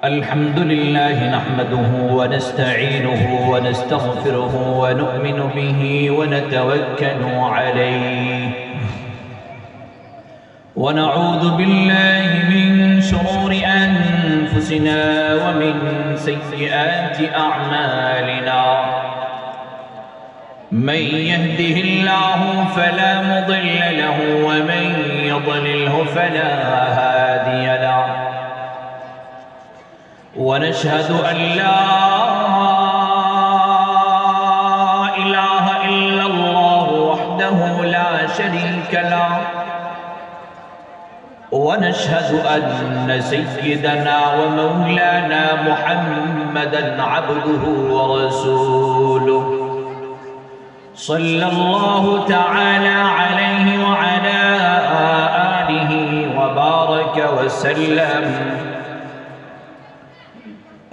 الحمد لله نحمده ونستعينه ونستغفره ونؤمن به ونتوكل عليه ونعوذ بالله من شرور أنفسنا ومن سيئات أعمالنا من يهده الله فلا مضل له ومن يضلله فلا هادي له ونشهد أن لا إله إلا الله وحده لا شريك له ونشهد أن سيدنا ومولانا محمدا عبده ورسوله صلى الله تعالى عليه وعلى آله وبارك وسلم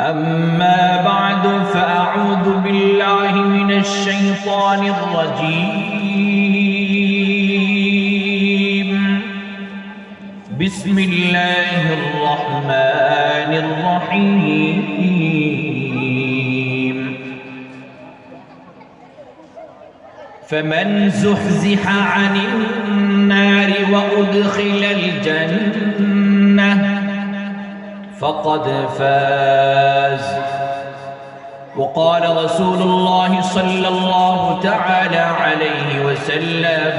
أما بعد فأعوذ بالله من الشيطان الرجيم بسم الله الرحمن الرحيم فمن زحزح عن النار وأدخل الجنة فقد فاز وقال رسول الله صلى الله تعالى عليه وسلم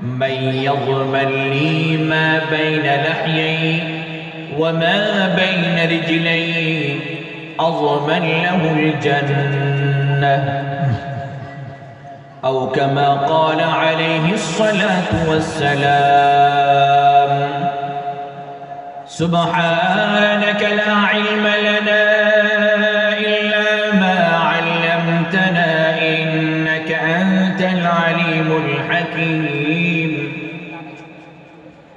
من يضمن لي ما بين لحيي وما بين رجلي أضمن له الجنة أو كما قال عليه الصلاة والسلام سبحانك لا علم لنا إلا ما علمتنا إنك أنت العليم الحكيم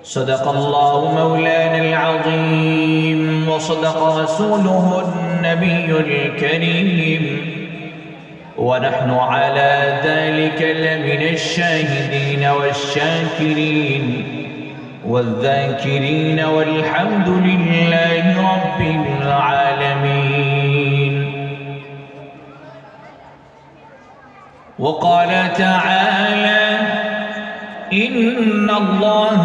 صدق الله مولانا العظيم وصدق رسوله النبي الكريم ونحن على ذلك لمن الشاهدين والشاكرين والذاكرين والحمد لله رب العالمين وقال تعالى إن الله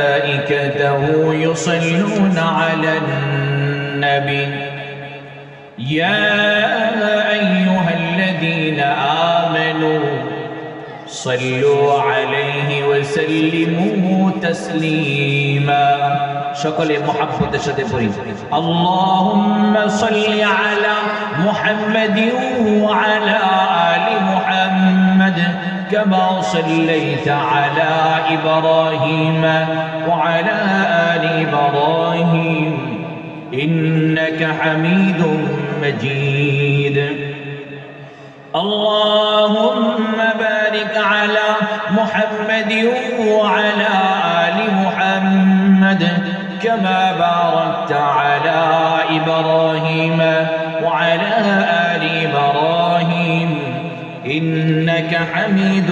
وملائكته يصلون على النبي يا أيها الذين آمنوا صلوا عليه وسلموا تسليما شكل محبة شدفري اللهم صل على محمد وعلى آل محمد كما صليت على إبراهيم وعلى آل إبراهيم إنك حميد مجيد اللهم بارك على محمد وعلى آل محمد كما باركت على إبراهيم وعلى آل إبراهيم إنك حميد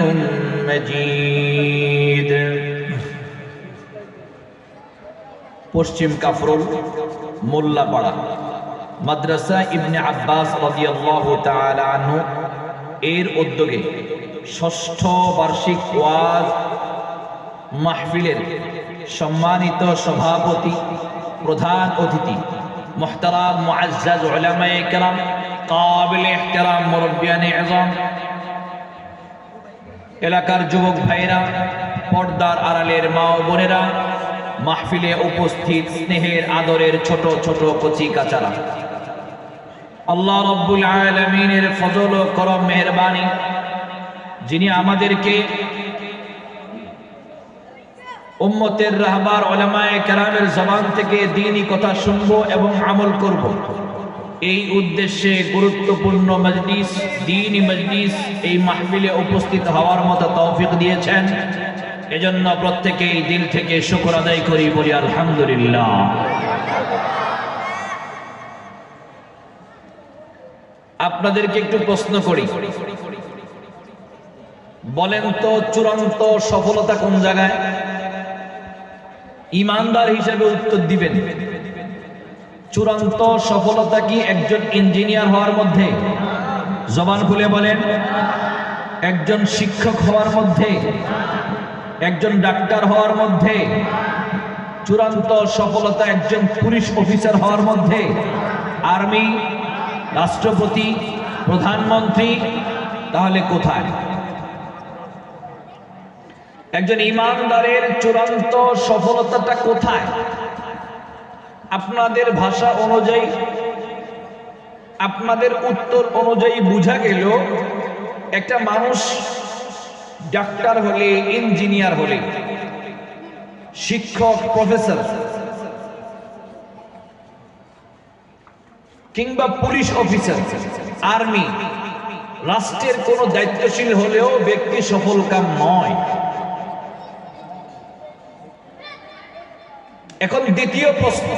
مجيد পশ্চিম কাফরুল মোল্লাপাড়া মাদ্রাসা ইবনে আব্বাস রাদিয়াল্লাহু তাআলা আনহু এর উদ্যোগে ষষ্ঠ বার্ষিক ওয়াজ মাহফিলের সম্মানিত সভাপতি প্রধান অতিথি মুহতারাম মুআজ্জাজ উলামায়ে কেরাম কাবিল ইহতিরাম মুরব্বিয়ানে আযম এলাকার যুবক ভাইরা পর্দার আড়ালের মা ও বোনেরা মাহফিলে উপস্থিত স্নেহের আদরের ছোট ছোট কচি কাচারা আল্লাহ রাব্বুল আলামিনের ফজল ও করম মেহেরবানি যিনি আমাদেরকে উম্মতের রাহবার উলামায়ে কেরামের জবান থেকে দ্বীনি কথা শুনবো এবং আমল করব এই উদ্দেশ্যে গুরুত্বপূর্ণ মজলিস দ্বীনি মজলিস এই মাহফিলে উপস্থিত হওয়ার মতো তৌফিক দিয়েছেন এজন্য প্রত্যেকেই দিল থেকে শুকর আদায় করি বলি আলহামদুলিল্লাহ আপনাদেরকে একটু প্রশ্ন করি বলেন তো চূড়ান্ত সফলতা কোন জায়গায়? ইমানদার হিসেবে উত্তর দিবেন। চূড়ান্ত সফলতা কি একজন ইঞ্জিনিয়ার হওয়ার মধ্যে? জবান খুলে বলেন। একজন শিক্ষক হওয়ার মধ্যে? একজন ডাক্তার হওয়ার মধ্যে? চূড়ান্ত সফলতা একজন পুলিশ অফিসার হওয়ার মধ্যে? আর্মি, রাষ্ট্রপতি, প্রধানমন্ত্রী? তাহলে কোথায়? একজন ইমানদারের চূড়ান্ত সফলতাটা কোথায়? আপনাদের ভাষা অনুযায়ী, আপনাদের উত্তর অনুযায়ী বোঝা গেল একটা মানুষ ডাক্তার হলে, ইঞ্জিনিয়ার হলে, শিক্ষক, প্রফেসর কিংবা পুলিশ অফিসার, আর্মি, রাষ্ট্রের কোন দায়িত্বশীল হলেও ব্যক্তি সফল কাম নয়। এখন দ্বিতীয় প্রশ্ন,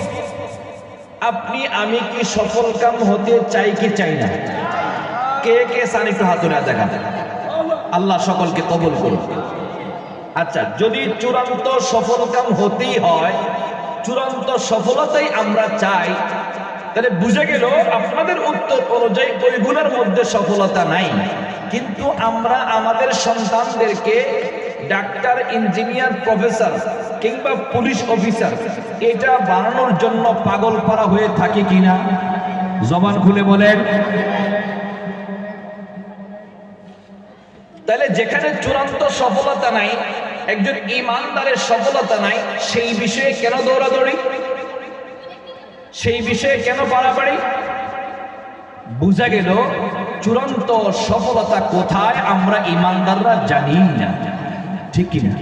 আপনি আমি কি সফল কাম হতে চাই কি চাই না? কে কে চান একটু হাত তুলে দেখান। আল্লাহ সকলকে কবুল করুন। আচ্ছা, যদি চূড়ান্ত সফল কাম হতেই হয়, চূড়ান্ত সফলতাই আমরা চাই, তাহলে বুঝে গেল আপনাদের উত্তর অনুযায়ী ওইগুলোর মধ্যে সফলতা নাই। কিন্তু আমরা আমাদের সন্তানদেরকে ডাক্তার, ইঞ্জিনিয়ার, প্রফেসর কিংবা পুলিশ অফিসার এটা বানানোর জন্য পাগল পারা হয়ে থাকে কিনা? জবান খুলে বলেন। তাহলে যেখানে চূড়ান্ত সফলতা নাই, একজন ইমানদারের সফলতা নাই, সেই বিষয়ে কেন দৌড়াদৌড়ি? সেই বিষয়ে কেন বাড়াবাড়ি? বুঝা গেল চূড়ান্ত সফলতা কোথায় আমরা ইমানদাররা জানি না, ঠিক কিনা?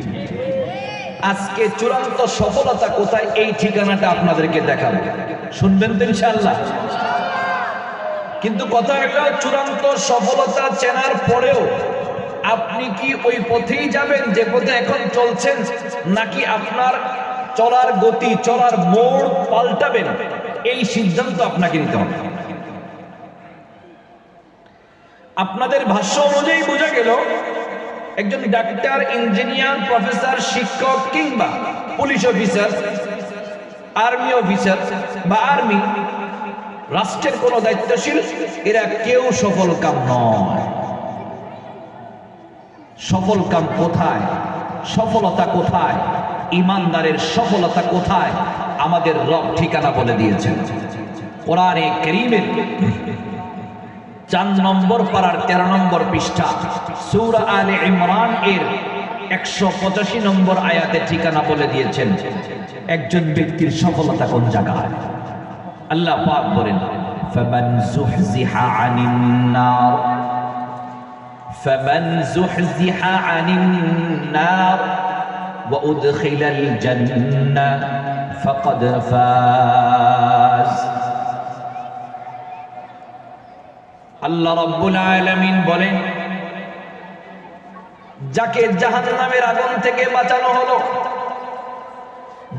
আজকে চূড়ান্ত সফলতা কোথায় এই ঠিকানাটা আপনাদেরকে দেখাবো, শুনবেন তো ইনশাআল্লাহ? কিন্তু কথা হলো চূড়ান্ত সফলতা চেনার পরেও আপনি কি ওই পথেই যাবেন যে পথে এখন চলছেন, নাকি আপনার চলার গতি, চলার মোড় পাল্টাবেন? এই সিদ্ধান্ত আপনাকে নিতে হবে। আপনাদের ভাষ্য অনুযায়ী বোঝা গেল একজন ডাক্তার, ইঞ্জিনিয়ার, প্রফেসর, শিক্ষক কিংবা পুলিশ অফিসার, আর্মি অফিসার বা আর্মি, রাষ্ট্রের কোন দায়িত্বশীল, এরা কেউ সফল কাম নয়। সফল কাম কোথায়? সফলতা কোথায়? ইমানদারের সফলতা কোথায়? আমাদের রব ঠিকানা বলে দিয়েছেন। কোরআনে কারীমের 4 নম্বর পারার 13 নম্বর পৃষ্ঠা সূরা আলে ইমরান এর 185 নম্বর আয়াতে ঠিকানা বলে দিয়েছেন একজন ব্যক্তির সফলতা কোন জায়গায়। আল্লাহ পাক বলেন, ফামান যুহজিহা আনিন নার, ফামান যুহজিহা আনিন নার ওয়া উদখিলাল জান্নাহ ফাকাদ ফাজ। আল্লাহ রাব্বুল আলামিন বলেন, যাকে জাহান্নামের আগুন থেকে বাঁচানো হলো,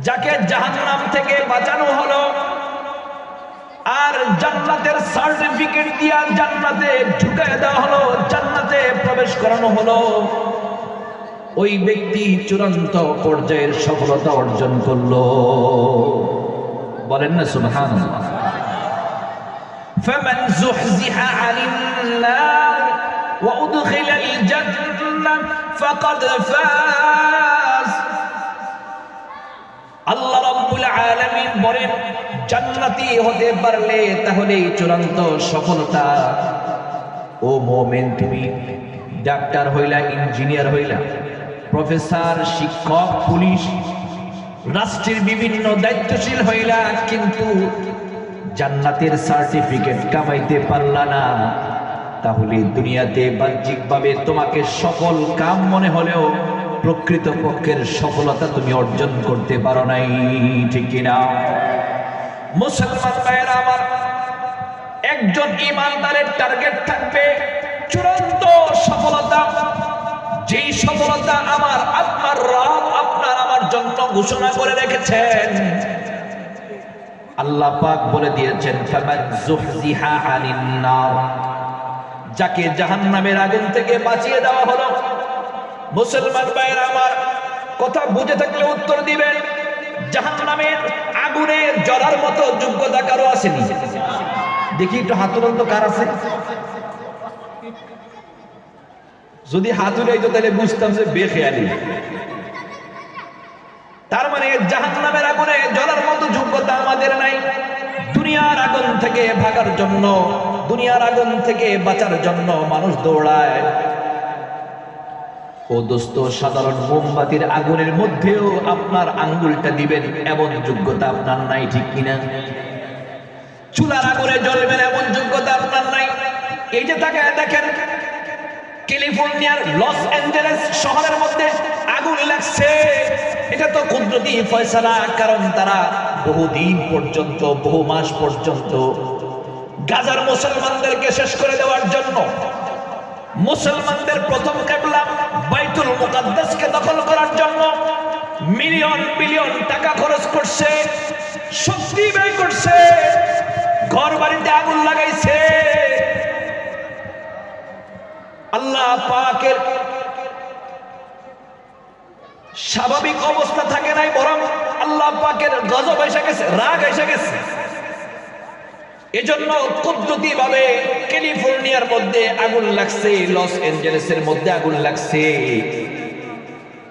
যাকে জাহান্নাম থেকে বাঁচানো হলো আর জান্নাতের সার্টিফিকেট দিয়া জান্নাতে ঢুকায় দেওয়া হলো, জান্নাতে প্রবেশ করানো হলো, ওই ব্যক্তি চূড়ান্ত পর্যায়ের সফলতা অর্জন করলো। বলেন না সুবহানাল্লাহ। فمن زحزح عن النار وأدخل الجنة فقد فاز। আল্লাহ রাব্বুল আলামিন বলেন, জান্নাতি হতে পারলে তাহলেই চূড়ান্ত সফলতা। ও মুমিন, তুমি ডাক্তার হইলা, ইঞ্জিনিয়ার হইলা, প্রফেসর, শিক্ষক, পুলিশ, রাষ্ট্রের বিভিন্ন দায়িত্বশীল হইলা, কিন্তু জান্নাতের সার্টিফিকেট কামাইতে পারলা না, তাহলে দুনিয়াতে বাহ্যিকভাবে তোমাকে সফল কাম মনে হলেও প্রকৃত পক্ষের সফলতা তুমি অর্জন করতে পারো নাই, ঠিক কিনা? মুসলমান ভাইয়েরা আমার, একজন ইমানদারের টার্গেট থাকবে চূড়ান্ত সফলতা। যেই সফলতা আমার আপনার রব আপনার আমার জন্য ঘোষণা করে রেখেছেন। আল্লাহ পাক বলে দিয়েছেন, ফামান যুহজিহা আনিন নার, যাকে জাহান্নামের আগুন থেকে বাঁচিয়ে দেওয়া হলো। মুসলমান ভাইয়েরা আমার, কথা বুঝে থাকলে উত্তর দিবেন, জাহান্নামের আগুনে জ্বলার মতো যোগ্যতা কারো আসেনি? দেখি একটু হাত তুলন্ত কার আছে? যদি হাত উঠাইতো তাহলে বুঝতাম যে বেখেয়ালি। তার মানে জাহান্নামের আগুনে জ্বলার মতো যোগ্যতা আমাদের নাই। দুনিয়ার আগুন থেকে ভাগার জন্য, দুনিয়ার আগুন থেকে বাঁচার জন্য মানুষ দৌড়ায়। ও দোস্ত, সাধারণ মোমবাতির আগুনের মধ্যেও আপনার আঙ্গুলটা দিবেন এমন যোগ্যতা আপনার নাই, ঠিক কিনা? চুলার আগুনে জ্বলবেন এমন যোগ্যতা আপনার নাই। এই যে তাকায় দেখেন, ক্যালিফোর্নিয়ার লস অ্যাঞ্জেলেস শহরের মধ্যে আগুন লাগছে, এটা তো কুদরতি ফয়সালা। কারণ তারা বহুদিন পর্যন্ত, বহু মাস পর্যন্ত গাজার মুসলমানদেরকে শেষ করে দেওয়ার জন্য, মুসলমানদের প্রথম কিবলা বাইতুল মুকাদ্দাসকে দখল করার জন্য মিলিয়ন বিলিয়ন টাকা খরচ করছে, শক্তি ব্যয় করছে, ঘর বাড়িতে আগুন লাগাইছে। আল্লাহ পাকের স্বাভাবিক অবস্থা থাকে নাই, বরং আল্লাহ পাকের গজব এসে গেছে, রাগ এসে গেছে। এজন্য কুদরতি ভাবে ক্যালিফোর্নিয়ার মধ্যে আগুন লাগছে, লস অ্যাঞ্জেলেসের মধ্যে আগুন লাগছে।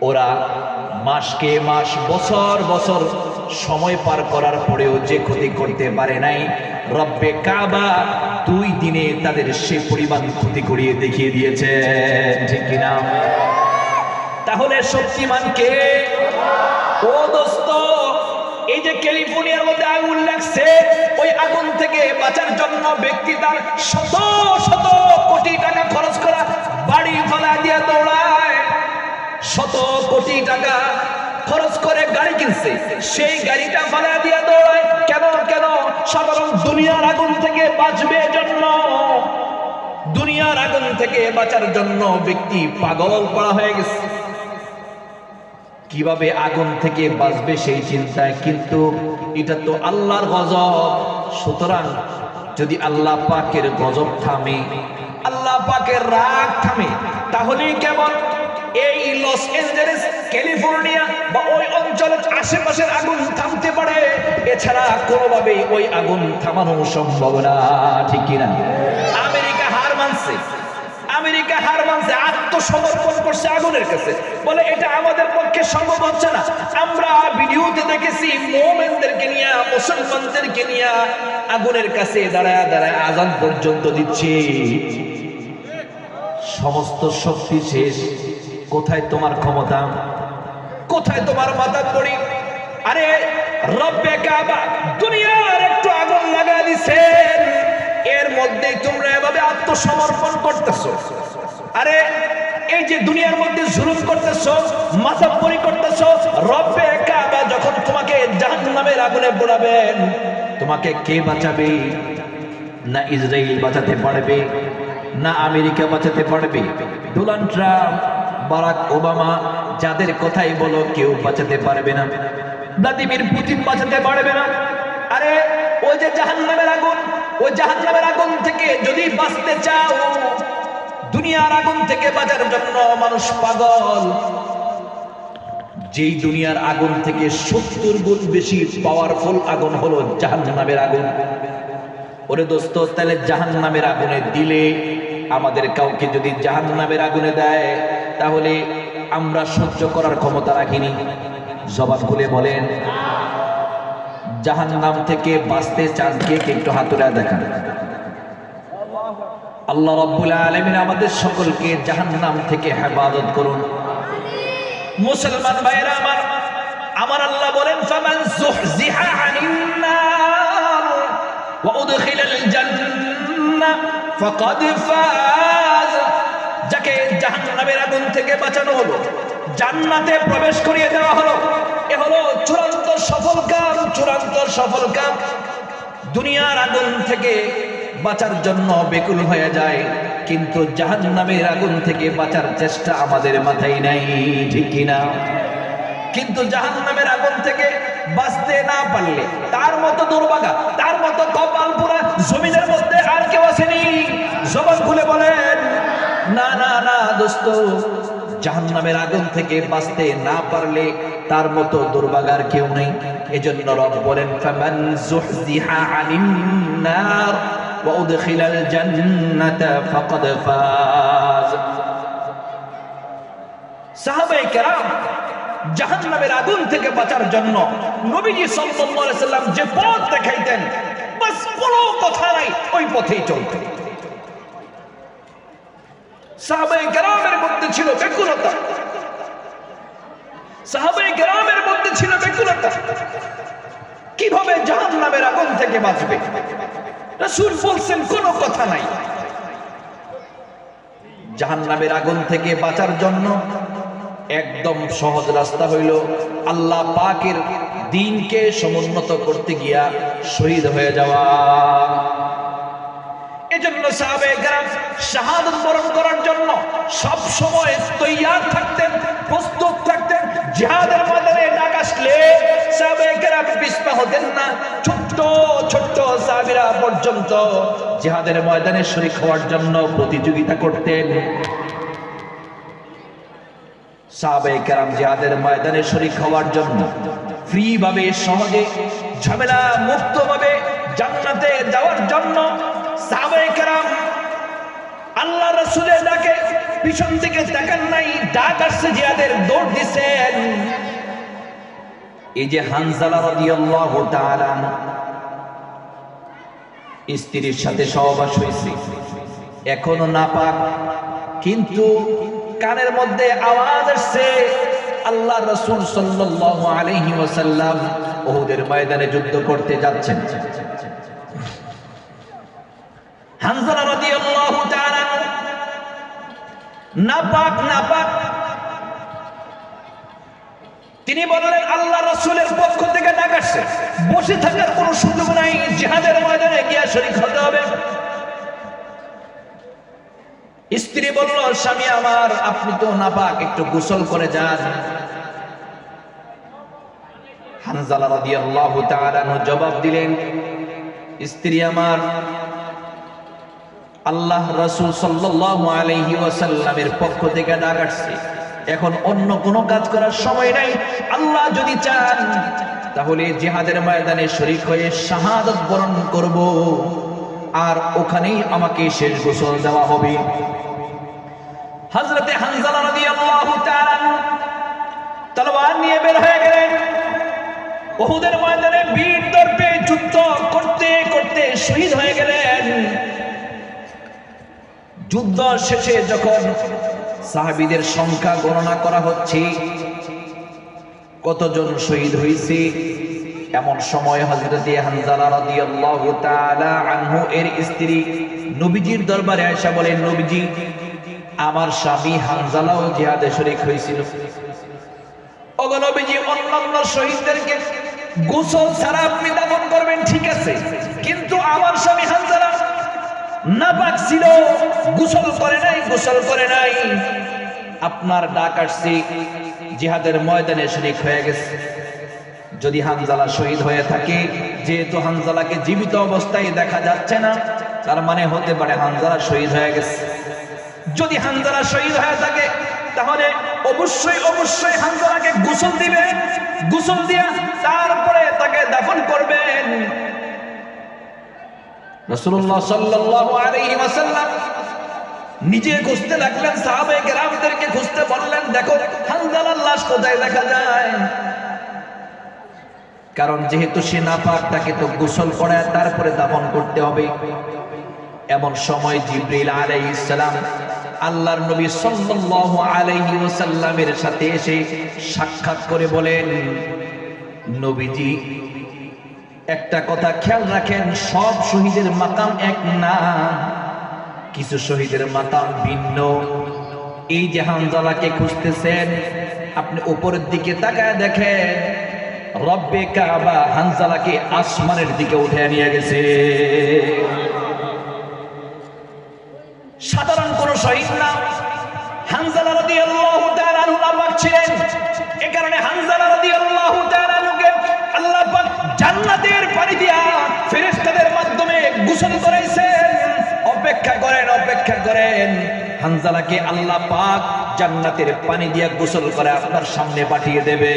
ওরা মাসকে মাস, বছর বছর সময় পার করার পরেও যে ক্ষতি করতে পারে নাই, রব্বে কাবা 2 দিনে তাদের সে পরিমাণ ক্ষতি করিয়ে দেখিয়ে দিয়েছে, ঠিক কিনা? তাহলে শক্তিমান কে? ও দোস্ত, এই যে ক্যালিফোর্নিয়ার মধ্যে আগুন লাগছে, ওই আগুন থেকে বাঁচার জন্য ব্যক্তি তার শত শত কোটি টাকা খরচ করা বাড়ি ফেলা দিয়ে দৌড়ায়, শত কোটি টাকা খরচ করে গাড়ি কিনছে, সেই গাড়িটা ফেলা দিয়ে দৌড়ায়। কেন? কেন? সাধারণ দুনিয়ার আগুন থেকে বাঁচবে জন্য, দুনিয়ার আগুন থেকে বাঁচার জন্য ব্যক্তি পাগল করা হয়ে গেছে। কিভাবে আগুন থেকে বাঁচবে সেই চিন্তায়, কিন্তু এটা তো আল্লাহর গজব। সুতরাং যদি আল্লাহ পাকের গজব থামে, আল্লাহ পাকের রাগ থামে, তাহলেই কেবল এই লস অ্যাঞ্জেলেস, ক্যালিফোর্নিয়া বা ওই অঞ্চলের আশেপাশের আগুন থামতে পারে। এছাড়া কোনোভাবেই ওই আগুন থামানো সম্ভব না, ঠিক কিনা? আমেরিকা হার মানছে, আমেরিকা হার মানছে, আত্মসমর্পণ করছে আগুনের কাছে, বলে এটা আমাদের পক্ষে সম্ভব হচ্ছে না। আমরা ভিডিওতে দেখেছি মুমিনদেরকে নিয়ে, মুসলমানদেরকে নিয়ে আগুনের কাছে দাঁড়ায় দাঁড়ায় আযান পর্যন্ত দিচ্ছে। সমস্ত শক্তি শেষ, কোথায় তোমার ক্ষমতা? কোথায় তোমার মাতাব্বরি? আরে রব্বে কাবা দুনিয়ার একটু আগুন লাগায় দিছেন, এর মধ্যে তোমরা এভাবে আত্মসমর্পণ করতেছো। আরে এই যে দুনিয়ার মধ্যে জুলুম করতেছো, মাতাব্বরি করতেছো, রব্বে কাবা যখন তোমাকে জাহান্নামের আগুনে পোড়াবেন, তোমাকে কে বাঁচাবে? না ইসরায়েল বাঁচাতে পারবে, না আমেরিকা বাঁচাতে পারবে। ডোনাল্ড ট্রাম্প, বারাক ওবামা, যাদের কথাই বলো, কেউ বাঁচাতে পারবে না। ভ্লাদিমির পুতিন বাঁচাতে পারবে না। আরে ওই যে জাহান্নামের আগুন, ওই জাহান্নামের আগুন থেকে যদি বাঁচতে চাও, দুনিয়ার আগুন থেকে বাঁচার জন্য মানুষ পাগল। যেই দুনিয়ার আগুন থেকে 70 গুণ বেশি পাওয়ারফুল আগুন হলো জাহান্নামের আগুন। ওরে দোস্ত, তাহলে জাহান্নামের আগুনে দিলে, আমাদের কাউকে যদি জাহান্নামের আগুনে দেয়, তাহলে আমরা সহ্য করার ক্ষমতা রাখিনি? জবাব খুলে বলেন। জাহান্নাম থেকে বাঁচতে চান কে? একটু হাত তুলে দেখান। আল্লাহ রাব্বুল আলামিন আমাদের সকলকে জাহান্নাম থেকে হেফাজত করুন। মুসলমান ভাইরা আমার, আমার আল্লাহ বলেন, ফামান যুহজিহা আনিন নার ওয়া উদখিলাল জান্নাহ ফাকাদ ফাজ। যাকে জাহান্নামের আগুন থেকে বাঁচানো হলো, জান্নাতে প্রবেশ করিয়ে দেওয়া হলো, এ হলো চূড়ান্ত সফল কাম, চূড়ান্ত সফল কাম। দুনিয়ার আগুন থেকে বাঁচার জন্য বেকুল হয়ে যায়, কিন্তু জাহান্নামের আগুন থেকে বাঁচার চেষ্টা আমাদের মাথায় নাই, ঠিক কিনা? কিন্তু জাহান্নামের আগুন থেকে বাঁচতে না পারলে তার মতো দুর্ভাগা, তার মতো কপাল পোড়া জমিনের মধ্যে আর কেউ আসেনি। জবান খুলে বলেন, না না না দোস্ত, জাহান্নামের আগুন থেকে বাঁচতে না পারলে তার মতো দুর্ভাগার কেউ নেই। এজন্য রব বলেন ফামান যুহজিহা আনিন নার ওয়া উদখিলাল জান্নাতা ফাকাদ ফাজ। সাহাবায়ে কেরাম জাহান্নামের আগুন থেকে বাঁচার জন্য নবীজি সাল্লাল্লাহু আলাইহি সাল্লাম যে পথ দেখাইতেন, বাস কোনো কথা নাই, ওই পথেই চলতেন। সাহাবায়ে কেরামের মধ্যে ছিল ব্যাকুলতা, সাহাবায়ে কেরামের মধ্যে ছিল ব্যাকুলতা, কিভাবে জাহান্নামের আগুন থেকে বাঁচবে। রাসূল বলছেন কোনো কথা নাই। জাহান্নামের আগুন থেকে বাঁচার জন্য একদম সহজ রাস্তা হইল আল্লাহ পাকের দ্বীনকে সমুন্নত করতে গিয়া শহীদ হয়ে যাওয়া। এজন্য সাহাবায়ে কেরাম শাহাদাত বরণ করার জন্য সব সময় তৈয়ার থাকতেন, প্রস্তুত থাকতেন। জিহাদের ময়দানে ডাক আসলে সাহাবায়ে কেরাম পিছপা হতেন না। ছোট্ট ছোট্ট সাহাবীরা পর্যন্ত জিহাদের ময়দানে শরীক হওয়ার জন্য প্রতিযোগিতা করতেন। সাহাবায়ে কেরাম জিহাদের ময়দানে শরীক হওয়ার জন্য ফ্রি ভাবে, সহজে, ঝামেলা মুক্ত ভাবে জান্নাতে যাওয়ার জন্য সাহাবায়ে কেরাম আল্লাহ রাসূলের ডাকে পিছন থেকে তাকান নাই। ডাক আসছে জিহাদের, দৌড় দিছেন। এই যে হানজালা রাদিয়াল্লাহু তাআলা স্ত্রীর সাথে সহবাস হয়েছে, এখনো নাপাক, কিন্তু কানের মধ্যে আওয়াজ আসছে আল্লাহ রাসূল সাল্লাল্লাহু আলাইহি ওয়াসাল্লাম উহুদের ময়দানে যুদ্ধ করতে যাচ্ছেন। হানজালা রাদিয়াল্লাহু তাআলা নাপাক, তিনি বললেন আল্লাহ রাসূলের পক্ষ থেকে ডাক আসছে, বসে থাকার কোনো সুযোগ নাই, জিহাদের ময়দানে গিয়ে শরীক হতে হবে। স্ত্রী বলল, স্বামী আমার, আপনি তো নাপাক, একটু গোসল করে যান। হানজালা রাদিয়াল্লাহু তাআলা জবাব দিলেন, স্ত্রী আমার, আল্লাহ রাসূল সাল্লাল্লাহু আলাইহি ওয়াসাল্লামের পক্ষ থেকে ডাক আসছে, এখন অন্য কোনো কাজ করার সময় নাই। আল্লাহ যদি চান তাহলে জিহাদের ময়দানে শরীক হয়ে শাহাদাত বরণ করব, আর ওখানেই আমাকে শেষ গোসল দেওয়া হবে। হযরতে হানজালা রাদিয়াল্লাহু তাআলা তলোয়ার নিয়ে বের হয়ে গেলেন। উহুদের ময়দানে বীর দর্পে যুদ্ধ করতে করতে শহীদ হয়ে গেলেন। যুদ্ধ শেষে যখন সাহাবীদের সংখ্যা গণনা করা হচ্ছে, কতজন শহীদ হয়েছে, এমন সময় হযরতে হানজালা রাদিয়াল্লাহু তাআলা আনহু এর স্ত্রী নবীজির দরবারে আয়েশা বলেন, নবীজি, আমার স্বামী হানজালাও জিহাদে শরীক হয়েছিল। ওগো নবীজি, অন্যান্য শহীদদেরকে গোসল ছাড়া আপনি দাফন করবেন, ঠিক আছে, কিন্তু আমার স্বামী হানজালা নাপাক ছিল, গোসল করে নাই। আপনার ডাক আসছে, জিহাদের ময়দানে শরীক হয়ে গেছে। যদি হানজালা শহীদ হয়ে থাকে, যেহেতু হানজালাকে জীবিত অবস্থায় দেখা যাচ্ছে না, তার মানে হতে পারে হানজালা শহীদ হয়ে গেছে। যদি হানজালা শহীদ হয়ে থাকে তাহলে অবশ্যই হানজালাকে গোসল দিবেন, গোসল দিয়ে তারপরে তাকে দাফন করবেন। রাসূলুল্লাহ সাল্লাল্লাহু আলাইহি ওয়াসাল্লাম নিজে খুঁজতে লাগলেন, সাহাবায়ে কেরামদেরকে খুঁজতে বললেন, দেখো হানজালার লাশ কোথায় দেখা যায়। কারণ যেহেতু সে নাপাক, তাকে তো গোসল করায় তারপরে দাফন করতে হবে। এমন সময় জিবরিল আলাইহিস সালাম আল্লাহর নবী সাল্লাল্লাহু আলাইহি ওয়াসাল্লামের সাথে এসে সাক্ষাৎ করে বলেন, নবীজি, একটা কথা খেয়াল রাখেন, সব শহীদের মাকাম এক না, কিছু শহীদের মাকাম ভিন্ন। এই যে হানজালাকে খুঁজতেছেন, আপনি উপরের দিকে তাকায় দেখেন, রব্বে কাবা হানজালাকে আসমানের দিকে উঠে নিয়ে গেছে। সাধারণ কোন শহীদ না, হানজালা রাদিয়াল্লাহু তাআলা আনহু নাপাক ছিলেন। এই কারণে হানজালা রাদিয়াল্লাহু তাআলা আনহুকে আল্লাহ পাক জান্নাতের পানি দিয়া ফেরেশতাদের মাধ্যমে গোসল করাইছেন। অপেক্ষা করেন, হানজালাকে আল্লাহ পাক জান্নাতের পানি দিয়ে গোসল করে আপনার সামনে পাঠিয়ে দেবে।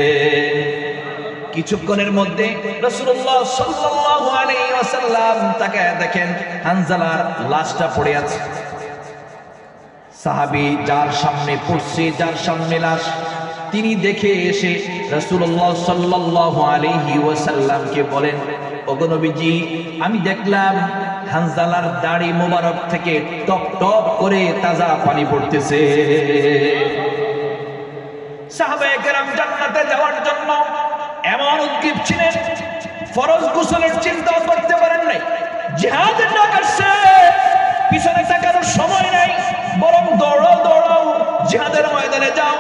কিছুক্ষণের মধ্যে রাসূলুল্লাহ সাল্লাল্লাহু আলাইহি ওয়াসাল্লাম তাকে দেখেন হানজালার লাশটা পড়ে আছে। সাহাবী যার সামনে পড়ছে, যার সামনে লাশ, তিনি দেখে এসে রাসূলুল্লাহ সাল্লাল্লাহু আলাইহি ওয়াসাল্লামকে বলেন, ওগো নবীজি, আমি দেখলাম হানজালার দাড়ি মোবারক থেকে টপ টপ করে তাজা পানি পড়তেছে। সাহাবায়ে কেরাম জান্নাতে যাওয়ার জন্য এমন উদ্গ্রীব ছিলেন, ফরজ গোসলের চিন্তা করতে পারেন নাই। জিহাদের ডাক আসছে, পিছনে তাকানোর সময় নাই, বরং দৌড়াও দৌড়াও, জিহাদের ময়দানে যাও।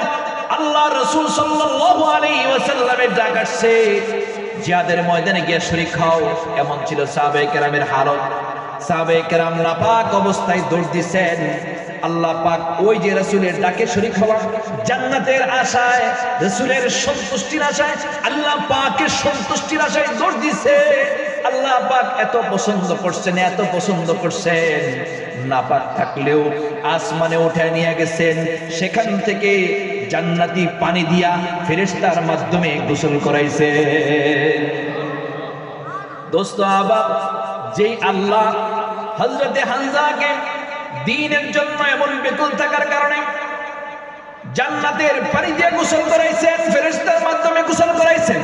আল্লাহ রাসূল সাল্লাল্লাহু আলাইহি ওয়াসাল্লামের ডাক আসছে, জিহাদের ময়দানে গিয়ে শরীক হও। এমন ছিল সাহাবায়ে কেরামের হালত। সাহাবায়ে কেরাম নাপাক অবস্থায় দৌড় দিচ্ছেন। আল্লাহ পাক ওই যে রাসূলের ডাকে শরীক হওয়া, জান্নাতের আশায়, রাসূলের সন্তুষ্টির আশায়, আল্লাহ পাকের সন্তুষ্টির আশায় দৌড় দিছে। আল্লাহ পাক এত পছন্দ করছেন, এত পছন্দ করছেন, নাপাক থাকলেও আসমানে উঠে নিয়ে গেছেন। সেখান থেকে জান্নাতি পানি দিয়া ফেরেশতার মাধ্যমে গোসল করাইছে। দোস্ত আবাব, যেই আল্লাহ হযরতে হামজাকে দ্বীনের জন্য এমন বেকুল থাকার কারণে জান্নাতের পানি দিয়ে গোসল করাইছেন, ফেরেশতার মাধ্যমে গোসল করাইছেন,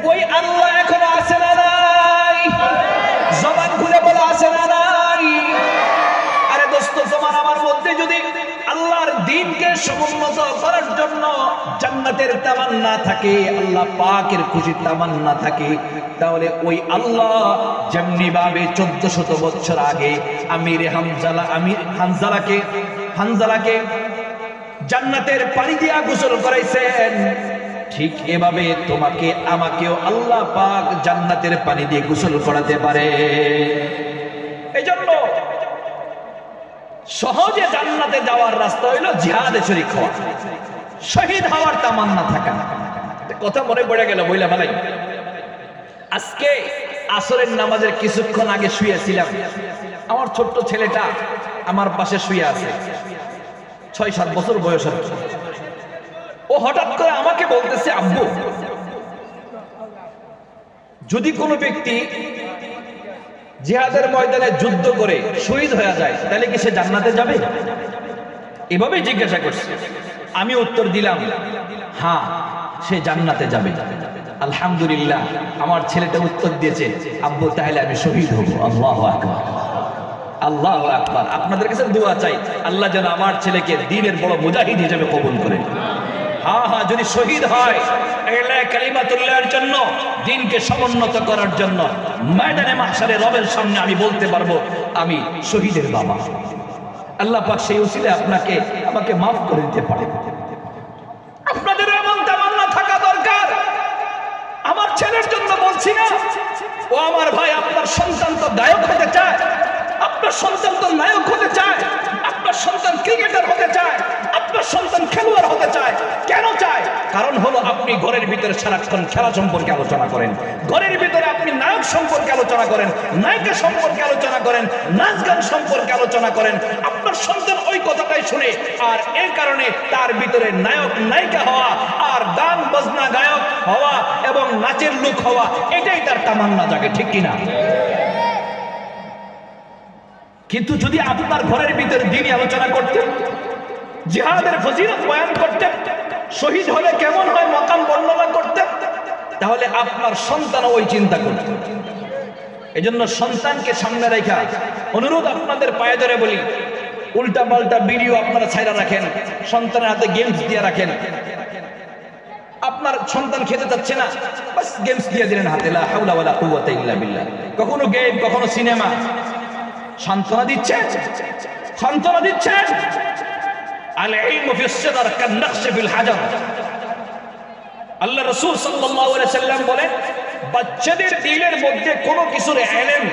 ওই আল্লাহ এখনো আছে না নাই? জবান খুলে বলা আছে না নাই? আরে দোস্ত, তোমার আমার মধ্যে যদি আল্লাহর দ্বীনকে সমুন্নত করার জন্য জান্নাতের তামান্না থাকে, আল্লাহ পাকের খুশির তামান্না থাকে, তাহলে ওই আল্লাহ যেমনি ভাবে 1400 বছর আগে হানজালাকে জান্নাতের পানি দিয়া গোসল করাইছেন, ঠিক এভাবে তোমাকে আমাকেও আল্লাহ পাক জান্নাতের পানি দিয়ে গোসল করাতে পারে। এজন্য সহজে জান্নাতে যাওয়ার রাস্তা হইল জিহাদে শরীক হওয়া, শহীদ হওয়ার তামান্না থাকা। কথা মনে পড়ে গেল, বইলা ভালাই, আজকে আসরের নামাজের কিছুক্ষণ আগে শুয়েছিলাম, আমার ছোট্ট ছেলেটা আমার পাশে শুয়ে আছে, 6-7 বছর বয়স। ও হঠাৎ করে আমাকে বলতেছে, আব্বু, যদি কোনো ব্যক্তি জিহাদের ময়দানে যুদ্ধ করে শহীদ হয়ে যায়, তাহলে কি সে জান্নাতে যাবে? এভাবে জিজ্ঞাসা করছে। আমি উত্তর দিলাম, হ্যাঁ, সে জান্নাতে যাবে। আলহামদুলিল্লাহ, আমার ছেলেটা উত্তর দিয়েছে, আব্বু, তাহলে আমি শহীদ হব। আল্লাহু আকবার, আল্লাহু আকবার। আপনাদের কাছে দোয়া চাই, আল্লাহ যেন আমার ছেলেকে দ্বীনের বড় মুজাহিদ হিসেবে কবুল করেন। হ্যাঁ হ্যাঁ, যদি শহীদ হয় কালিমাতুল্লাহর জন্য, দ্বীনকে সমুন্নত করার জন্য, ময়দানে মাহশারে রবের সামনে আমি বলতে পারবো, আমি শহীদের বাবা। আল্লাহ পাক সেই উসিলে আপনাকে আমাকে মাফ করে দিতে পারে। আপনাদের এমন তামান্না থাকা দরকার। আমার ছেলের জন্য বলছি না, ও আমার ভাই, আপনার সন্তান তো গায়ক হতে চায়, আপনার সন্তান তো নায়ক হতে চায়, আপনার সন্তান ক্রিকেটার হতে চায়, আপনার সন্তান খেলোয়াড় হতে চায়। কেন চায়? কারণ হলো আপনি ঘরের ভিতরে সারাক্ষণ খেলা সম্পর্কে আলোচনা করেন, ঘরের ভিতরে আপনি নায়ক সম্পর্কে আলোচনা করেন, নায়িকা সম্পর্কে আলোচনা করেন, নাচ গান সম্পর্কে আলোচনা করেন। আপনার সন্তান ওই কথাটাই শুনে, আর এর কারণে তার ভিতরে নায়ক নায়িকা হওয়া, আর গান বাজনা গায়ক হওয়া এবং নাচের লোক হওয়া, এটাই তার তামান্না জাগে, ঠিক কিনা? কিন্তু যদি আপনার ঘরের ভিতরে দ্বীনি আলোচনা করতেন, জিহাদের ফজিলত বয়ান করতেন, শহীদ হলে কেমন হয় মাকাম বর্ণনা করতেন, তাহলে আপনার সন্তান ওই চিন্তা করত। এজন্য সন্তানকে সামনে রেখা অনুরোধ আপনাদের পায়ে ধরে বলি, উল্টা পাল্টা ভিডিও আপনারা ছাইরা রাখেন, সন্তানের হাতে গেমস দিয়ে রাখেন। আপনার সন্তান খেতে যাচ্ছে না, বাস গেমস দিয়ে দিলেন হাতে, লা হাওলা ওয়ালা কুওয়াতা ইল্লা বিল্লাহ। কখনো গেম, কখনো সিনেমা। সান্ত্বনা দিচ্ছেন, সান্ত্বনা দিচ্ছেন। আল ইলমু ফিস সিদর কান নাকশ ফিল হাজার। আল্লাহ রাসূল সাল্লাল্লাহু আলাইহি সাল্লাম বলেন, বাচ্চাদের দিলের মধ্যে কোনো কিছুর ইলম,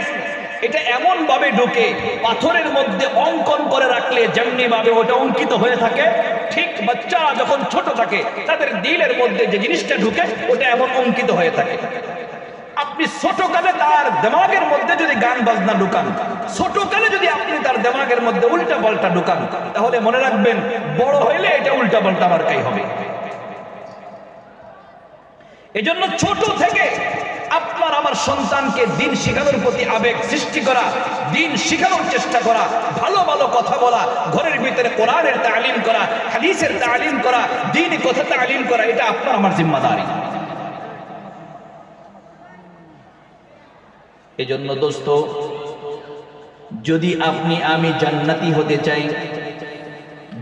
এটা এমন ভাবে ঢোকে, পাথরের মধ্যে অঙ্কন করে রাখলে যেমনি ভাবে ওটা অঙ্কিত হয়ে থাকে, ঠিক বাচ্চারা যখন ছোট থাকে তাদের দিলের মধ্যে যে জিনিসটা ঢুকে ওটা এমন অঙ্কিত হয়ে থাকে। আপনি ছোটকালে তার দিমাগের মধ্যে যদি গান বাজনা ঢুকান, ছোটকালে যদি আপনি তার দিমাগের মধ্যে উল্টা পাল্টা ঢুকান, তাহলে মনে রাখবেন বড় হইলে এটা উল্টা পাল্টা মার্কাই হবে। এজন্য ছোট থেকে আপনার আমার সন্তানকে দিন শেখানোর প্রতি আবেগ সৃষ্টি করা, দিন শেখানোর চেষ্টা করা, ভালো ভালো কথা বলা, ঘরের ভিতরে কোরআনের তালিম করা, হাদিসের তালিম করা, দ্বীনি কথা তালিম করা, এটা আপনার আমার জিম্মাদারি। এজন্য দোস্ত, যদি আপনি আমি জান্নাতি হতে চাই,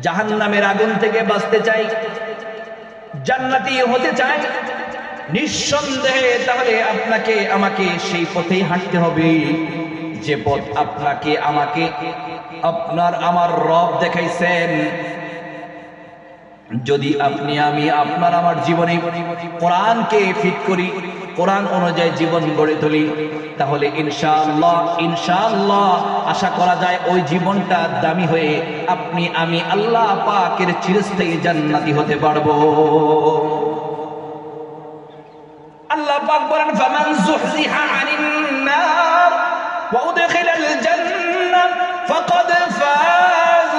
জাহান্নামের আগুন থেকে বাঁচতে চাই, জান্নাতি হতে চাই নিঃসন্দেহে, তাহলে আপনাকে আমাকে সেই পথেই হাঁটতে হবে যে পথ আপনাকে আমাকে আপনার আমার রব দেখাইছেন। যদি আপনি আমি আপনার আমার জীবনে কোরআনকে ফিট করি, কোরআন অনুযায়ী জীবন গড়ে তুলি, তাহলে ইনশাআল্লাহ ইনশাআল্লাহ আশা করা যায় ওই জীবনটা দামি হয়ে আপনি আমি আল্লাহ পাকের চিরস্থায়ী জান্নাতি হতে পারবো। আল্লাহ পাক বলেন, ফামান যুহজিহা আনিন নার ওয়া উদখিলাল জান্নাহ ফাকাদ ফাজ।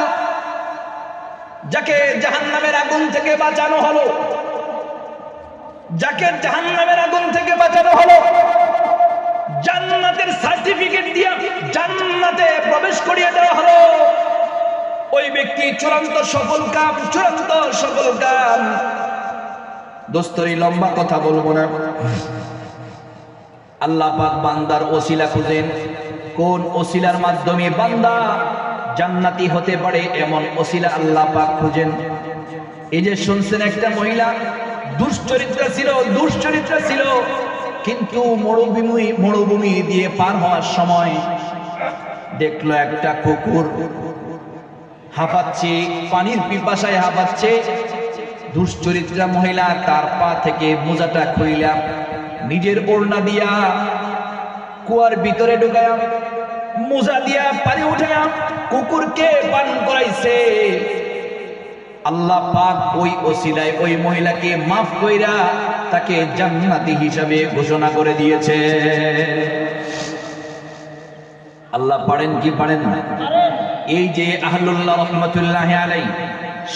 যাকে জাহান্নামের আগুন থেকে বাঁচানো হলো, যাকে জাহান্নামের আগুন থেকে বাঁচানো হলো, জান্নাতের সার্টিফিকেট দিয়ে জান্নাতে প্রবেশ করিয়ে দেওয়া হলো, ওই ব্যক্তি চূড়ান্ত সফল কাম, চূড়ান্ত সফল কাম। দোস্তরি লম্বা কথা বলবো না। আল্লাহ পাক বান্দার ওসিলা খুঁজেন, কোন ওসিলার মাধ্যমে বান্দা জান্নাতি হতে পারে এমন ওসিলা আল্লাহ পাক খুঁজেন। এই যে শুনছেন, একটা মহিলা দুশ্চরিত্রা ছিল, কিন্তু মরুভূমি দিয়ে পার হওয়ার সময় দেখলো একটা কুকুর হাঁপাচ্ছে, পানির পিপাসায় হাঁপাচ্ছে। দুশ্চরিত্রা মহিলা তার পা থেকে মোজাটা খুইলা নিজের ওড়না দিয়া কুয়ার ভিতরে ঢুকায়া মোজা দিয়া পানি উঠায়া কুকুরকে পান করাইছে। আল্লাহ পাক ওই ওসিলায় ওই মহিলাকে মাফ কইরা তাকে জান্নাতি হিসাবে ঘোষণা করে দিয়েছে। আল্লাহ পারেন কি পারেন না? এই যে আহলুল্লাহ রহমতুল্লাহ আলাই,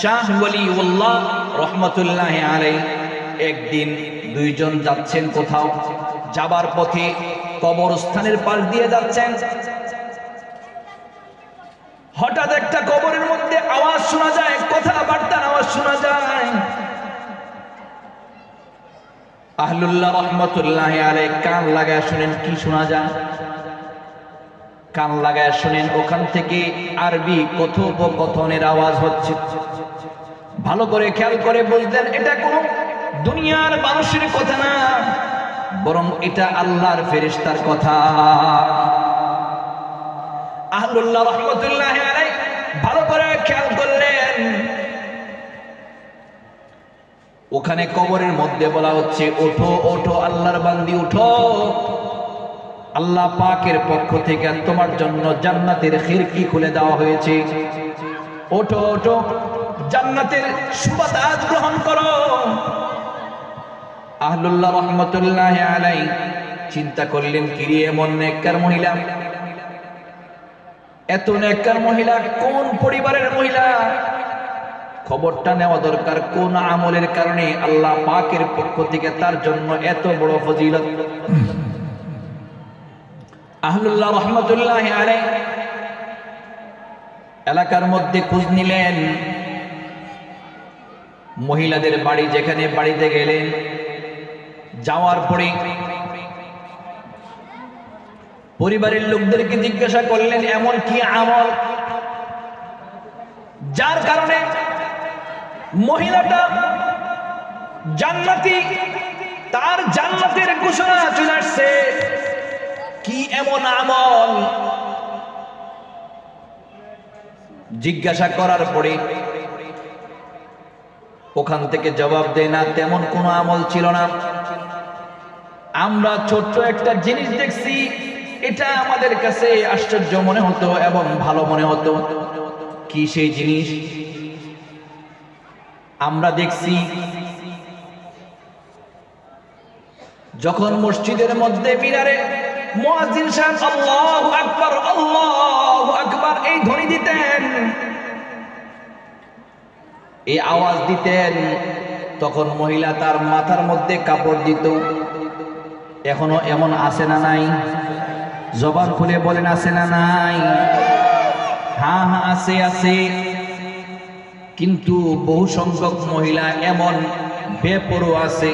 শাহ ওয়ালিউল্লাহ রহমতুল্লাহ আলাই, একদিন দুইজন যাচ্ছেন কোথাও, যাবার পথে কবরস্থানের পাশ দিয়ে যাচ্ছেন। হঠাৎ একটা কবরের মধ্যে আওয়াজ শোনা যায়, কথাবার্তার আওয়াজ শোনা যায়। আহলুল্লাহ রহমতুল্লাহ আলাই কান লাগায় শুনেন কি শোনা যায়। কান লাগায় শুনেন, ওখান থেকে আরবি কথোপকথনের আওয়াজ হচ্ছে। ভালো করে খেয়াল করে বুঝলেন, এটা কোন দুনিয়ার মানুষের কথা না, বরং এটা আল্লাহর ফেরেশতার কথা। আহলুল্লাহ রহমতুল্লাহ আলাইহি ভালো করে খেয়াল করলেন, ওখানে কবরের মধ্যে বলা হচ্ছে, ওঠো ওঠো আল্লাহর বান্দি ওঠো, আল্লাহ পাকের পক্ষ থেকে তোমার জন্য জান্নাতের খিড়কি খুলে দেওয়া হয়েছে, ওঠো ওঠো জান্নাতের সুবাতাস গ্রহণ করো। আহলুল্লাহ রহমতুল্লাহ আলাইহি চিন্তা করলেন, কিরে এমন নেককার মহিলা, এত নেককার মহিলা কোন পরিবারের মহিলা, খবরটা নেওয়া দরকার, কোন আমলের কারণে আল্লাহ পাকের পক্ষ থেকে তার জন্য এত বড় ফজিলত। আহলুল্লাহ রহমতুল্লাহ আলাইহি এলাকার মধ্যে খোঁজ নিলেন, মহিলাদের বাড়ি, যেখানে বাড়িতে গেলেন, যাওয়ার পরে পরিবারের লোকদেরকে জিজ্ঞাসা করলেন, এমন কি আমল যার কারণে মহিলাটা জান্নাতি, তার জান্নাতের ঘোষণা চলে আসছে, কি এমন আমল? জিজ্ঞাসা করার পরে ওখান থেকে জবাব দেয় না, তেমন কোনো আমল ছিল না। আমরা ছোট্ট একটা জিনিস দেখছি, এটা আমাদের কাছে আশ্চর্য মনে হতো এবং ভালো মনে হতো। কি সেই জিনিস? আমরা দেখছি যখন মসজিদের মধ্যে মিনারে মুয়াজ্জিন সাহেব আল্লাহু আকবার এই ধ্বনি দিতেন, এই আওয়াজ দিতেন, তখন মহিলা তার মাথার মধ্যে কাপড় দিত। এখনো এমন আছে না নাই? জবান খুলে বলেন আছে না নাই? হ্যাঁ হ্যাঁ আছে আছে। কিন্তু বহু সংখ্যক মহিলা এমন বেপরোয়া আছে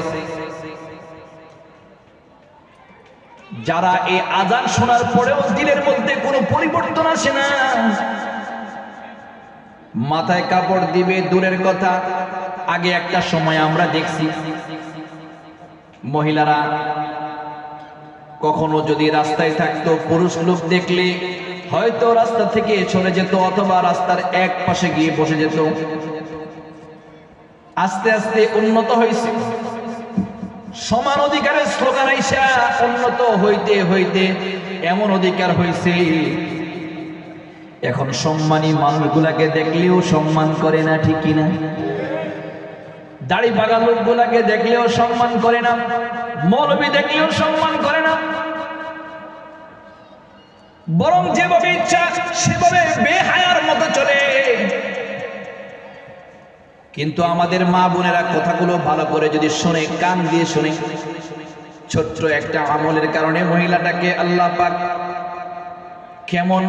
যারা এই আযান শোনার পরেও দিলের মধ্যে কোনো পরিবর্তন আসে না। মাথায় কাপড় দিবে দূরের কথা, আগে একটা সময় আমরা দেখছি মহিলারা কখনো যদি রাস্তায় থাকতো, পুরুষ লোক দেখলে হয়তো রাস্তা থেকে চলে যেত অথবা রাস্তার এক পাশে গিয়ে বসে যেত। আস্তে আস্তে উন্নত হয়েছে, সমান অধিকারের স্লোগান আইসা উন্নত হইতে হইতে এমন অধিকার হয়েছে এখন সম্মানী মানুষগুলাকে দেখলেও সম্মান করে না, ঠিক কিনা? দাড়ি পাকা লোকগুলাকে দেখলেও সম্মান করে না, মৌলবী দেখলেও সম্মান করে না, বরং যেভাবে ইচ্ছা সেভাবে বেহায়ার মতো চলে। কিন্তু আমাদের মা বোনেরা কথাগুলো ভালো করে যদি শুনে, কান দিয়ে শুনে, ছোট্ট একটা আমলের কারণে মহিলাটাকে আল্লাহ পাক কেমন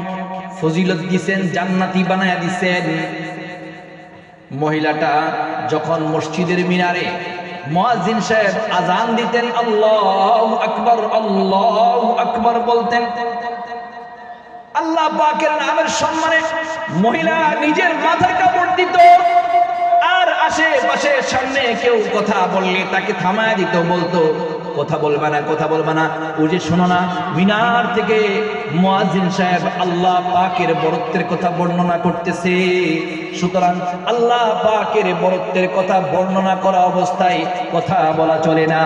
ফজিলত দিয়েছেন, জান্নাতি বানায়া দিয়েছেন। মহিলাটা যখন মসজিদের মিনারে মুয়াজ্জিন সাহেব আযান দিতেন, আল্লাহু আকবার বলতেন, আল্লাহ পাকের নামের সম্মানে মহিলা নিজের মাথার কাপড় দিত, আর আশেপাশে সামনে কেউ কথা বললে তাকে থামায় দিত, বলতো কথা বলবা না, কথা বলবা না। ও যে শোনো না, মিনার থেকে মুয়াজ্জিন সাহেব আল্লাহ পাকের বরত্বের কথা বর্ণনা করতেছে, সুতরাং আল্লাহ পাকের বরত্বের কথা বর্ণনা করা অবস্থায় কথা বলা চলে না।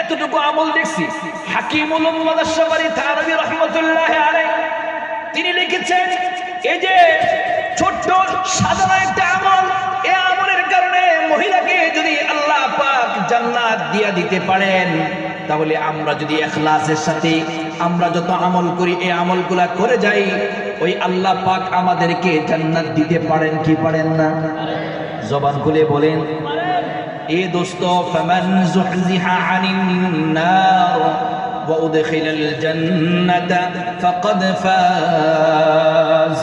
এতটুকু আমল দেখছি। হাকিমুল উম্মাহ আশ-শাবারি থানভী রাহমাতুল্লাহি আলাইহি তিনি লিখেছেন, এই যে ছোট্ট সাধারণ একটা আমল, এই আমলের কারণে মহিলাকে যদি আল্লাহ পাক জান্নাত দিয়া দিতে পারেন, তাহলে আমরা যদি ইখলাসের সাথে আমরা যত আমল করি, এই আমলগুলা করে যাই, ওই আল্লাহ পাক আমাদেরকে জান্নাত দিতে পারেন কি পারেন না? জবান খুলে বলেন। এ দোস্ত, ফামান যুহজিহা আনিন নার ওয়া উদখিলাল জান্নাতা ফাকাদ ফাজ।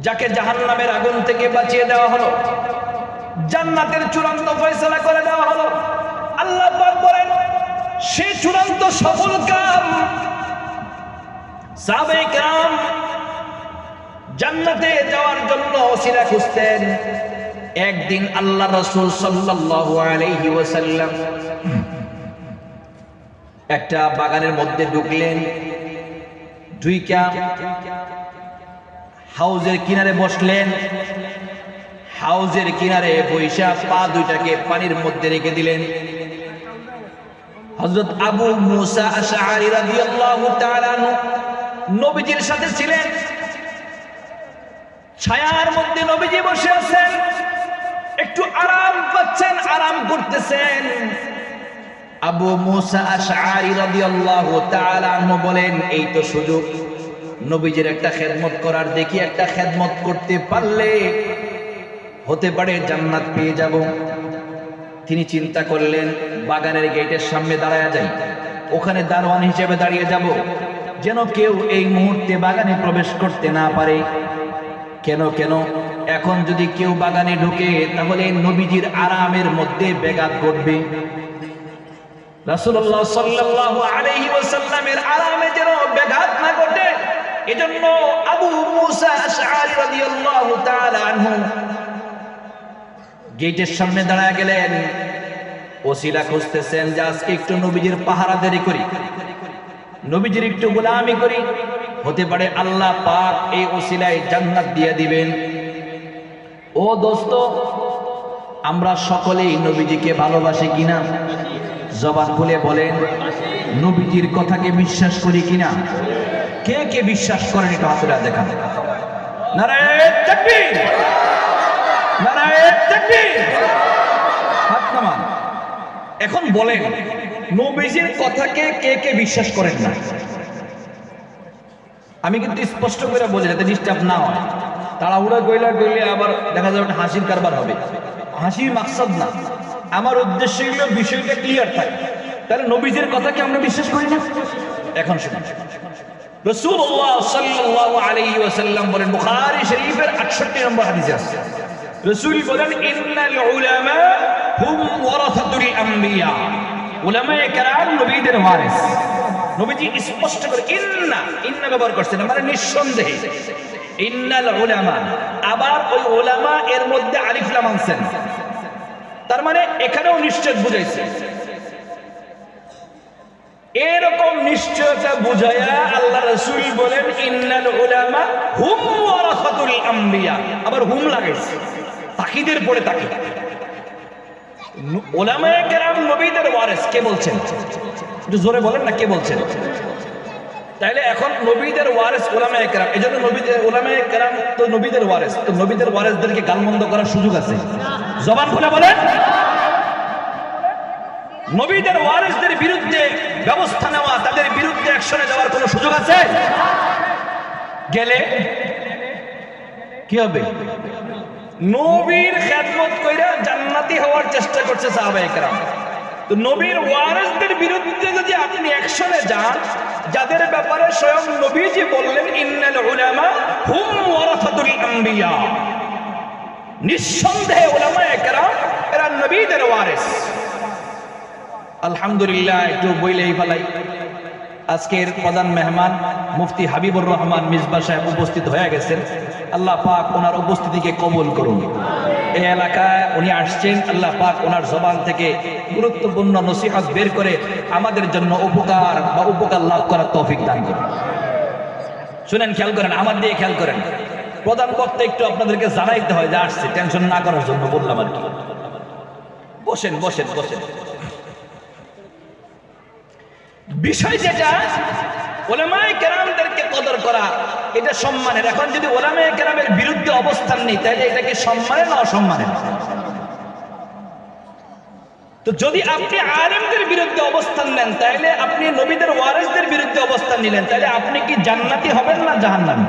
যাকে জাহান্নামের আগুন থেকে বাঁচিয়ে দেওয়া হলো, জান্নাতের চূড়ান্ত ফয়সালা করে দেওয়া হলো, আল্লাহ পাক বলেন সেই চূড়ান্ত সফল কাম। সাহাবায়ে কেরাম জান্নাতে যাওয়ার জন্য ওসিলা খুঁজতেন। একদিন আল্লাহ রাসূল সাল্লাল্লাহু আলাইহি ওয়াসাল্লাম একটা বাগানের মধ্যে ঢুকলেন, ঢুইকা হাউজের কিনারে বসলেন। হাউজের কিনারে বৈশা পা দুইটাকে পানির মধ্যে রেখে দিলেন। হযরত আবু মুসা আশআরী রাদিয়াল্লাহু তাআলা আনহু নবীজির সাথে ছিলেন। ছায়ার মধ্যে নবীজি বসে আছেন, একটু আরাম পাচ্ছেন, আরাম করতেছেন। আবু মুসা আশআরী রাদিয়াল্লাহু তাআলা আনহু বলেন, এই তো সুযোগ নবীজির একটা খেদমত করার, দেখি একটা খেদমত করতে পারলে হতে পারে জান্নাত পেয়ে যাব। তিনি চিন্তা করলেন, বাগানের গেটের সামনে দাঁড়ায়া যাই, ওখানে দারোয়ান হিসেবে দাঁড়িয়ে যাব, যেন কেউ এই মুহূর্তে বাগানে প্রবেশ করতে না পারে। কেন এখন যদি কেউ বাগানে ঢুকে তাহলে নবীজির আরামের মধ্যে ব্যাঘাত ঘটবে। রাসূলুল্লাহ সাল্লাল্লাহু আলাইহি ওয়াসাল্লামের আরামে যেন ব্যাঘাত না ঘটে, এজন্য আবু মুসা আশআরী রাদিয়াল্লাহু তাআলা আনহু গেটের সামনে দাঁড়ায় গেলেন। ওসিলা খুঁজতেছেন যে আজকে একটু নবীজির পাহারাদারি করি, নবীজির একটু গোলামি করি, হতে পারে আল্লাহ পাক এই ওসিলায় জান্নাত দিয়ে দিবেন। ও দোস্ত, আমরা সকলেই নবীজিকে ভালোবাসি কিনা? জবান খুলে বলেন, নবীজির কথাকে বিশ্বাস করি কিনা? কে কে বিশ্বাস করেন একটু হাত তুলে দেখান। নারায়ে তাকবীর, নারায়ে তাকবীর। হাত নামান। এখন বলেন নবীজির কথাকে কে কে বিশ্বাস করেন না? আমি কিন্তু স্পষ্ট করে বলি যাতে ডিস্টার্ব না হয়। তাড়াহুড়া কইলে আবার দেখা যাবে একটা হাসির কারবার হবে। হাসির মাকসাদ না, আমার উদ্দেশ্য হলো বিষয়টা ক্লিয়ার থাকে। তাহলে নবীজির কথাকে আমরা বিশ্বাস করি না? এখন শুনুন, রাসূলুল্লাহ সাল্লাল্লাহু আলাইহি ওয়াসাল্লাম বলেন, বুখারী শরীফের 68 নম্বর হাদিসে আছে, রাসূল বলেন, ইন্নাল উলামা হুম ওয়ারাসাতুল আম্বিয়া। উলামায়ে কেরাম নবীদের ওয়ারিস। নবীজি স্পষ্ট করে ইন্না ব্যবহার করছেন, মানে নিঃসন্দেহে। ইন্নাল উলামা, আবার ওই উলামা এর মধ্যে আলিফ লাম আনছেন, তার মানে এখানেও নিশ্চয় বুঝাইছে। এরকম নিশ্চয়তা বুঝায়া আল্লাহ রাসূল বলেন, ইন্নাল উলামা হুম ওয়ারাসাতুল আম্বিয়া। আবার হুম লাগাইছে, তাকিদের পরে তাকিদ। উলামায়ে কেরাম নবীদের ওয়ারিস। কে বলছেন? একটু জোরে বলেন না, কে বলছেন? তাইলে এখন নবীদের ওয়ারিস উলামায়ে কেরাম, এজন্য নবীদের উলামায়ে কেরাম তো নবীদের ওয়ারিস। তো নবীদের ওয়ারিসদেরকে গালমন্দ করার সুযোগ আছে? জবান খুলে বলেন। নবীদের ওয়ারিসদের বিরুদ্ধে ব্যবস্থা নেওয়া, তাদের বিরুদ্ধে অ্যাকশনে যাওয়ার কোনো সুযোগ আছে? গেলে কি হবে? নবীর খেদমত কইরা জান্নাতি হওয়ার চেষ্টা করছে সাহাবায়ে কেরাম। তো নবীর ওয়ারিসদের বিরুদ্ধে যদি আপনি অ্যাকশনে যান, যাদের ব্যাপারে স্বয়ং নবীজি বললেন, ইন্নাল উলামা হুম ওয়ারাসাতুল আম্বিয়া, নিঃসন্দেহে উলামায়ে কেরাম এরা নবীদের ওয়ারিস। আলহামদুলিল্লাহ, একটু বইলেই ফেলাই, আজকের প্রধান মেহমান মুফতি হাবিবুর রহমান মিসবাহ সাহেব উপস্থিত হয়ে গেছেন। আল্লাহ পাক ওনার উপস্থিতিকে কবুল করুন। এই এলাকায় উনি আসছেন, আল্লাহ পাক ওনার জবান থেকে গুরুত্বপূর্ণ নসিহত বের করে আমাদের জন্য উপকার লাভ করার তৌফিক দান করুন। শুনেন, খেয়াল করেন, আমার দিয়ে খেয়াল করেন। প্রধান বক্তা একটু আপনাদেরকে জানাইতে হয় যে আসছে, টেনশন না করার জন্য বললাম আর কি। বসেন বসেন বসেন। বিষয় যেটা, উলামায়ে কেরামদেরকে কদর করা, এটা সম্মানের। এখন যদি উলামায়ে কেরামের বিরুদ্ধে অবস্থান নেই, তাহলে এটা কি সম্মানের না অসম্মানের? তো যদি আপনি আলেমদের বিরুদ্ধে অবস্থান নেন, তাহলে আপনি নবীদের ওয়ারিসদের বিরুদ্ধে অবস্থান নিলেন, তাহলে আপনি কি জান্নাতি হবেন না জাহান্নামী?